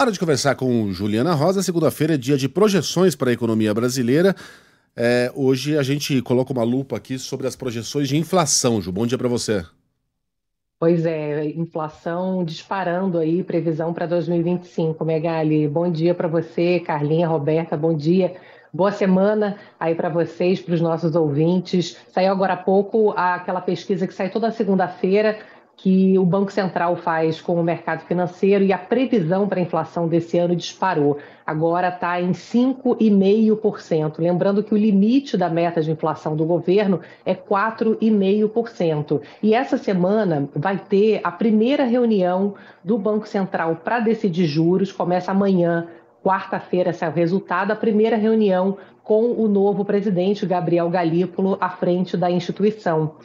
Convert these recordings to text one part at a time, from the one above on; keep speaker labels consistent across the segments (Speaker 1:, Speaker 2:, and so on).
Speaker 1: Hora de conversar com Juliana Rosa. Segunda-feira é dia de projeções para a economia brasileira. Hoje a gente coloca uma lupa aqui sobre as projeções de inflação. Ju, bom dia para você.
Speaker 2: Pois é, inflação disparando aí, previsão para 2025, Megali. Bom dia para você, Carlinha, Roberta, bom dia. Boa semana aí para vocês, para os nossos ouvintes. Saiu agora há pouco aquela pesquisa que sai toda segunda-feira, que o Banco Central faz com o mercado financeiro e a previsão para a inflação desse ano disparou. Agora está em 5,5%. Lembrando que o limite da meta de inflação do governo é 4,5%. E essa semana vai ter a primeira reunião do Banco Central para decidir juros, começa amanhã, quarta-feira, esse é o resultado, a primeira reunião com o novo presidente, Gabriel Galípolo, à frente da instituição.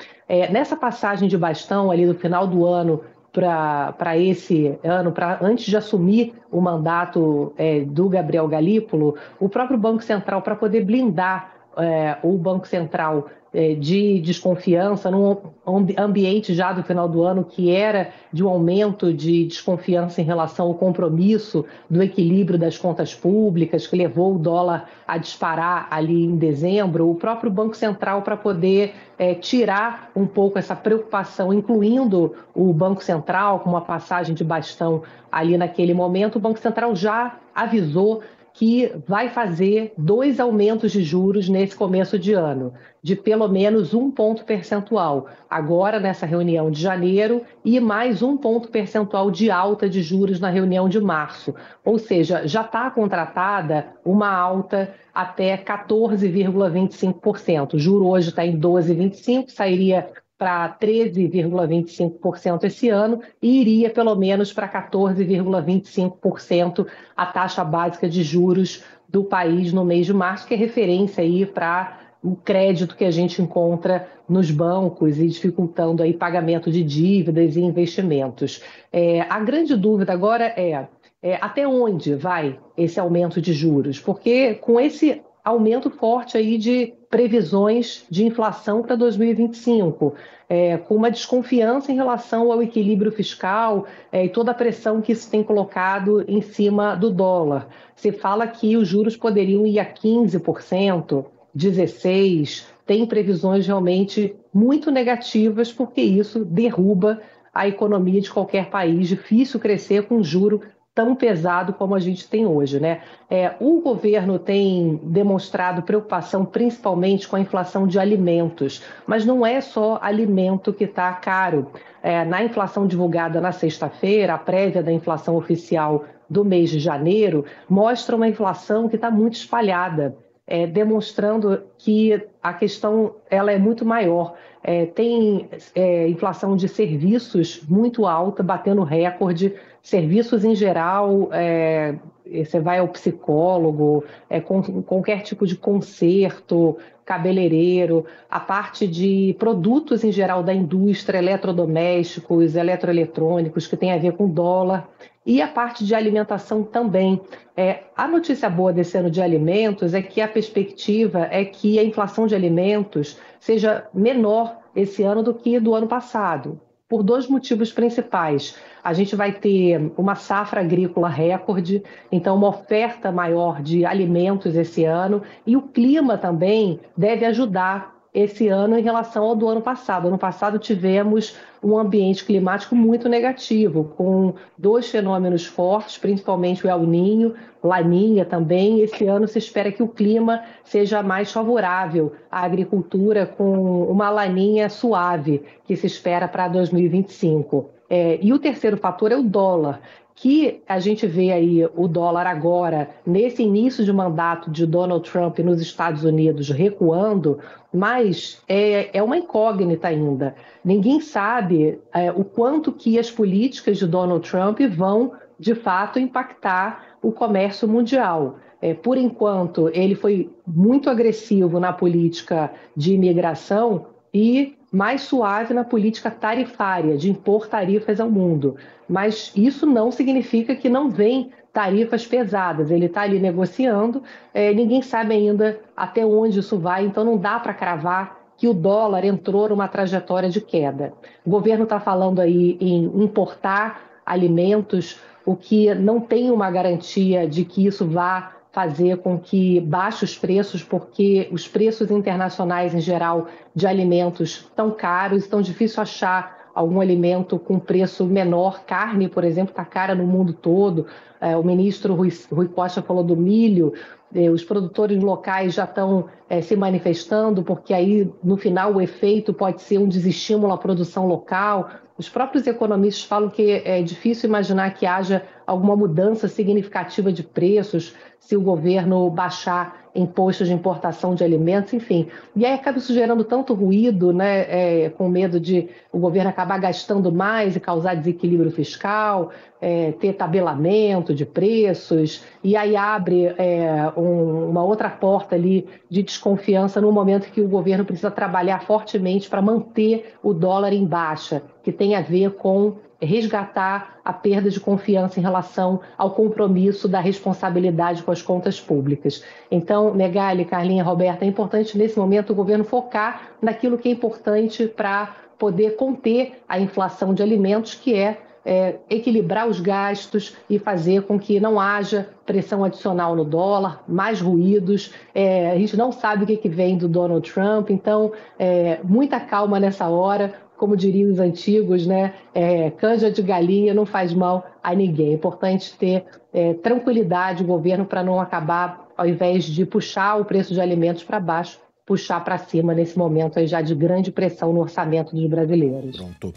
Speaker 2: Nessa passagem de bastão ali do final do ano para esse ano, antes de assumir o mandato do Gabriel Galípolo, o próprio Banco Central, para poder blindar o Banco Central de desconfiança, num ambiente já do final do ano que era de um aumento de desconfiança em relação ao compromisso do equilíbrio das contas públicas, que levou o dólar a disparar ali em dezembro, o próprio Banco Central, para poder tirar um pouco essa preocupação, incluindo o Banco Central, com uma passagem de bastão ali naquele momento, o Banco Central já avisou que vai fazer 2 aumentos de juros nesse começo de ano, de pelo menos 1 ponto percentual, agora nessa reunião de janeiro, e mais 1 ponto percentual de alta de juros na reunião de março. Ou seja, já está contratada uma alta até 14,25%. O juro hoje está em 12,25%, sairia para 13,25% esse ano e iria pelo menos para 14,25% a taxa básica de juros do país no mês de março, que é referência aí para o crédito que a gente encontra nos bancos e dificultando aí pagamento de dívidas e investimentos. A grande dúvida agora até onde vai esse aumento de juros? Porque com esse aumento forte aí de previsões de inflação para 2025, com uma desconfiança em relação ao equilíbrio fiscal e toda a pressão que isso tem colocado em cima do dólar. Se fala que os juros poderiam ir a 15%, 16%, tem previsões realmente muito negativas, porque isso derruba a economia de qualquer país. Difícil crescer com juro tão pesado como a gente tem hoje, né? O governo tem demonstrado preocupação principalmente com a inflação de alimentos, mas não é só alimento que está caro. Na inflação divulgada na sexta-feira, a prévia da inflação oficial do mês de janeiro mostra uma inflação que está muito espalhada, demonstrando que a questão ela é muito maior. Tem inflação de serviços muito alta, batendo recorde, serviços em geral, você vai ao psicólogo, com qualquer tipo de conserto, cabeleireiro, a parte de produtos em geral da indústria, eletrodomésticos, eletroeletrônicos, que tem a ver com dólar, e a parte de alimentação também. A notícia boa desse ano de alimentos é que a perspectiva é que a inflação de alimentos seja menor esse ano do que do ano passado, por 2 motivos principais. A gente vai ter uma safra agrícola recorde, então uma oferta maior de alimentos esse ano, e o clima também deve ajudar esse ano em relação ao do ano passado. Ano passado tivemos um ambiente climático muito negativo, com 2 fenômenos fortes, principalmente o El Niño, Laninha também. Esse ano se espera que o clima seja mais favorável à agricultura, com uma Laninha suave, que se espera para 2025. E o terceiro fator é o dólar, que a gente vê aí o dólar agora, nesse início de mandato de Donald Trump nos Estados Unidos, recuando, mas é uma incógnita ainda. Ninguém sabe o quanto que as políticas de Donald Trump vão, de fato, impactar o comércio mundial. Por enquanto, ele foi muito agressivo na política de imigração e mais suave na política tarifária, de impor tarifas ao mundo. Mas isso não significa que não vem tarifas pesadas. Ele está ali negociando, ninguém sabe ainda até onde isso vai, então não dá para cravar que o dólar entrou numa trajetória de queda. O governo está falando aí em importar alimentos o que não tem uma garantia de que isso vá fazer com que baixe os preços, porque os preços internacionais, em geral, de alimentos estão caros, estão difícil achar algum alimento com preço menor. Carne, por exemplo, está cara no mundo todo. O ministro Rui Costa falou do milho. Os produtores locais já estão se manifestando, porque aí, no final, o efeito pode ser um desestímulo à produção local. Os próprios economistas falam que é difícil imaginar que haja alguma mudança significativa de preços se o governo baixar impostos de importação de alimentos, enfim. E aí acaba isso gerando tanto ruído, né, com medo de o governo acabar gastando mais e causar desequilíbrio fiscal, ter tabelamento de preços, e aí abre uma outra porta ali de desconfiança no momento que o governo precisa trabalhar fortemente para manter o dólar em baixa, que tem a ver com resgatar a perda de confiança em relação ao compromisso da responsabilidade com as contas públicas. Então, Megali, Carlinha, Roberta, é importante nesse momento o governo focar naquilo que é importante para poder conter a inflação de alimentos, que é equilibrar os gastos e fazer com que não haja pressão adicional no dólar, mais ruídos. A gente não sabe o que vem do Donald Trump, então muita calma nessa hora. Como diriam os antigos, né? Canja de galinha não faz mal a ninguém. É importante ter tranquilidade o governo para não acabar, ao invés de puxar o preço de alimentos para baixo, puxar para cima nesse momento aí já de grande pressão no orçamento dos brasileiros.
Speaker 1: Pronto.